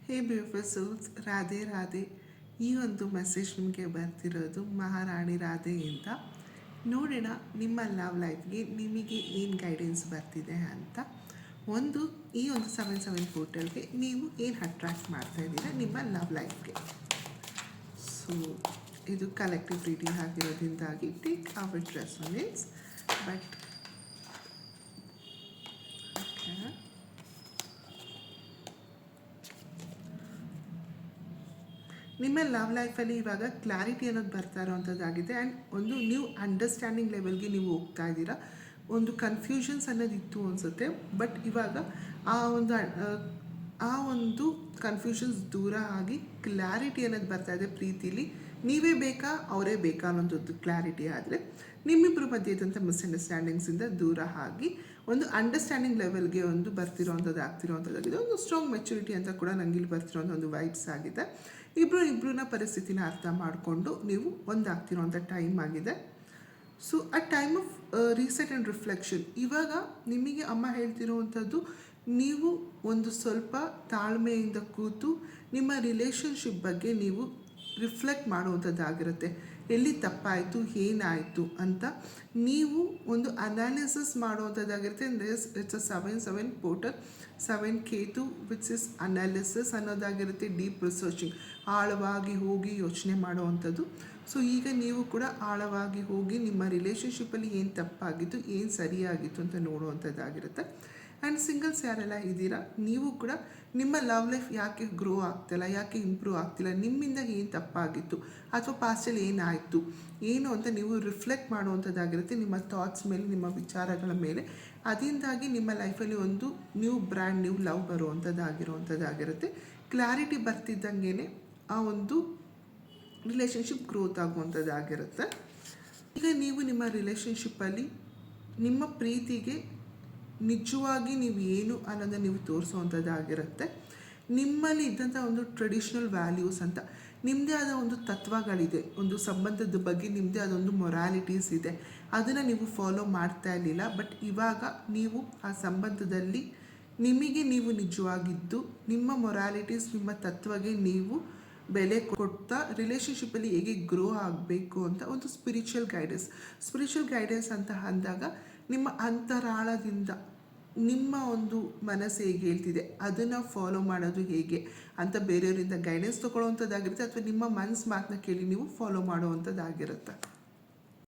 ಹೇ beautiful souls, Radhe Radhe. ಈ ಒಂದು message ನಿಮಗೆ ಬರ್ತಿರೋದು ಮಹಾರಾಣಿ ರಾಧೆಯಿಂದ. ನೋಡೋಣ ನಿಮ್ಮ ಲವ್ ಲೈಫ್ಗೆ ನಿಮಗೆ ಏನು ಗೈಡೆನ್ಸ್ ಬರ್ತಿದೆ ಅಂತ. ಈ ಒಂದು 77 ಪೋರ್ಟಲ್ಗೆ ನೀವು ಏನು ಅಟ್ರಾಕ್ಟ್ ಮಾಡ್ತಾ ಇದ್ದೀರಾ ನಿಮ್ಮ ಲವ್ ಲೈಫ್ಗೆ. ಸೊ ಇದು ಕಲೆಕ್ಟಿವ್ ರೀಡಿಂಗ್ ಆಗಿರೋದ್ರಿಂದಾಗಿ ಟೇಕ್ ಅವರ್ ರೆಸೊನೆನ್ಸ್. ಬಟ್ ನಿಮ್ಮ ಲವ್ ಲೈಫಲ್ಲಿ ಇವಾಗ ಕ್ಲಾರಿಟಿ ಅನ್ನೋದು ಬರ್ತಾ ಇರೋವಂಥದ್ದಾಗಿದೆ. ಆ್ಯಂಡ್ ಒಂದು ನ್ಯೂ ಅಂಡರ್ಸ್ಟ್ಯಾಂಡಿಂಗ್ ಲೆವೆಲ್ಗೆ ನೀವು ಹೋಗ್ತಾ ಇದ್ದೀರಾ. ಒಂದು ಕನ್ಫ್ಯೂಷನ್ಸ್ ಅನ್ನೋದು ಇತ್ತು ಅನಿಸುತ್ತೆ, ಬಟ್ ಇವಾಗ ಆ ಒಂದು ಕನ್ಫ್ಯೂಷನ್ಸ್ ದೂರ ಆಗಿ ಕ್ಲಾರಿಟಿ ಅನ್ನೋದು ಬರ್ತಾ ಇದೆ. ಪ್ರೀತಿಲಿ ನೀವೇ ಬೇಕಾ ಅವರೇ ಬೇಕಾ ಅನ್ನೋದು ಕ್ಲಾರಿಟಿ ಆದರೆ ನಿಮ್ಮಿಬ್ಬರ ಮಧ್ಯೆ ಇದ್ದಂಥ ಮಿಸ್ಅಂಡರ್ಸ್ಟ್ಯಾಂಡಿಂಗ್ಸಿಂದ ದೂರ ಆಗಿ ಒಂದು ಅಂಡರ್ಸ್ಟ್ಯಾಂಡಿಂಗ್ ಲೆವೆಲ್ಗೆ ಒಂದು ಆಗ್ತಿರೋವಂಥದ್ದಾಗಿದೆ. ಒಂದು ಸ್ಟ್ರಾಂಗ್ ಮೆಚುರಿಟಿ ಅಂತ ಕೂಡ ನನಗೆ ಇಲ್ಲಿ ಬರ್ತಿರೋಂಥ ಒಂದು ವೈಬ್ಸ್ ಆಗಿದೆ. ಇಬ್ಬರನ್ನ ಪರಿಸ್ಥಿತಿನ ಅರ್ಥ ಮಾಡಿಕೊಂಡು ನೀವು ಒಂದಾಗ್ತಿರೋಂಥ ಟೈಮ್ ಆಗಿದೆ. ಸೊ ಆ time of reset and reflection. ಇವಾಗ ನಿಮಗೆ ಅಮ್ಮ ಹೇಳ್ತಿರೋವಂಥದ್ದು, ನೀವು ಒಂದು ಸ್ವಲ್ಪ ತಾಳ್ಮೆಯಿಂದ ಕೂತು ನಿಮ್ಮ ರಿಲೇಷನ್ಶಿಪ್ ಬಗ್ಗೆ ನೀವು ರಿಫ್ಲೆಕ್ಟ್ ಮಾಡುವಂಥದ್ದಾಗಿರುತ್ತೆ. ಎಲ್ಲಿ ತಪ್ಪಾಯಿತು, ಏನಾಯಿತು ಅಂತ ನೀವು ಒಂದು ಅನಾಲಿಸಿಸ್ ಮಾಡುವಂಥದ್ದಾಗಿರುತ್ತೆ. It's a 7 portal, 7 Ketu which is analysis ಅನ್ನೋದಾಗಿರುತ್ತೆ. ಡೀಪ್ ರಿಸರ್ಚಿಂಗ್, ಆಳವಾಗಿ ಹೋಗಿ ಯೋಚನೆ ಮಾಡುವಂಥದ್ದು. ಸೊ ಈಗ ನೀವು ಕೂಡ ಆಳವಾಗಿ ಹೋಗಿ ನಿಮ್ಮ ರಿಲೇಷನ್ಶಿಪ್ಪಲ್ಲಿ ಏನು ತಪ್ಪಾಗಿತ್ತು, ಏನು ಸರಿಯಾಗಿತ್ತು ಅಂತ ನೋಡುವಂಥದ್ದಾಗಿರುತ್ತೆ. ಆ್ಯಂಡ್ ಸಿಂಗಲ್ಸ್ ಯಾರೆಲ್ಲ ಇದ್ದೀರಾ, ನೀವು ಕೂಡ ನಿಮ್ಮ ಲವ್ ಲೈಫ್ ಯಾಕೆ ಗ್ರೋ ಆಗ್ತಿಲ್ಲ, ಯಾಕೆ ಇಂಪ್ರೂವ್ ಆಗ್ತಿಲ್ಲ, ನಿಮ್ಮಿಂದ ಏನು ತಪ್ಪಾಗಿತ್ತು ಅಥವಾ ಪಾಸ್ಟಲ್ಲಿ ಏನಾಯಿತು ಏನು ಅಂತ ನೀವು ರಿಫ್ಲೆಕ್ಟ್ ಮಾಡುವಂಥದ್ದಾಗಿರುತ್ತೆ. ನಿಮ್ಮ ಥಾಟ್ಸ್ ಮೇಲೆ, ನಿಮ್ಮ ವಿಚಾರಗಳ ಮೇಲೆ. ಅದರಿಂದಾಗಿ ನಿಮ್ಮ ಲೈಫಲ್ಲಿ ಒಂದು ಬ್ರ್ಯಾಂಡ್ ನ್ಯೂ ಲವ್ ಬರುವಂಥದ್ದಾಗಿರುವಂಥದ್ದಾಗಿರುತ್ತೆ. ಕ್ಲಾರಿಟಿ ಬರ್ತಿದ್ದಂಗೆ ಆ ಒಂದು ರಿಲೇಷನ್ಶಿಪ್ ಗ್ರೋತ್ ಆಗುವಂಥದ್ದಾಗಿರುತ್ತೆ. ಈಗ ನೀವು ನಿಮ್ಮ ರಿಲೇಷನ್ಶಿಪ್ಪಲ್ಲಿ ನಿಮ್ಮ ಪ್ರೀತಿಗೆ ನಿಜವಾಗಿ ನೀವು ಏನು ಅನ್ನೋದನ್ನು ನೀವು ತೋರಿಸುವಂಥದ್ದಾಗಿರುತ್ತೆ. ನಿಮ್ಮಲ್ಲಿ ಇದ್ದಂಥ ಒಂದು ಟ್ರೆಡಿಷ್ನಲ್ ವ್ಯಾಲ್ಯೂಸ್ ಅಂತ ನಿಮ್ಮದೇ ಆದ ಒಂದು ತತ್ವಗಳಿದೆ. ಒಂದು ಸಂಬಂಧದ ಬಗ್ಗೆ ನಿಮ್ಮದೇ ಆದ ಒಂದು ಮೊರಾಲಿಟೀಸ್ ಇದೆ. ಅದನ್ನು ನೀವು ಫಾಲೋ ಮಾಡ್ತಾ ಇರಲಿಲ್ಲ. ಬಟ್ ಇವಾಗ ನೀವು ಆ ಸಂಬಂಧದಲ್ಲಿ ನಿಮಗೆ ನೀವು ನಿಜವಾಗಿದ್ದು ನಿಮ್ಮ ಮೊರಾಲಿಟೀಸ್, ನಿಮ್ಮ ತತ್ವಗೆ ನೀವು ಬೆಲೆ ಕೊಡ್ತಾ ರಿಲೇಷನ್ಶಿಪ್ಪಲ್ಲಿ ಹೇಗೆ ಗ್ರೋ ಆಗಬೇಕು ಅಂತ ಒಂದು ಸ್ಪಿರಿಚುವಲ್ ಗೈಡೆನ್ಸ್ ಅಂತ ಅಂದಾಗ ನಿಮ್ಮ ಅಂತರಾಳದಿಂದ ನಿಮ್ಮ ಒಂದು ಮನಸ್ಸು ಹೇಗೆ ಹೇಳ್ತಿದೆ ಅದನ್ನು ಫಾಲೋ ಮಾಡೋದು ಹೇಗೆ ಅಂತ ಬೇರೆಯವರಿಂದ ಗೈಡೆನ್ಸ್ ತೊಗೊಳ್ಳೋವಂಥದ್ದಾಗಿರುತ್ತೆ, ಅಥವಾ ನಿಮ್ಮ ಮನಸ್ಸು ಮಾತನ್ನ ಕೇಳಿ ನೀವು ಫಾಲೋ ಮಾಡುವಂಥದ್ದಾಗಿರುತ್ತೆ.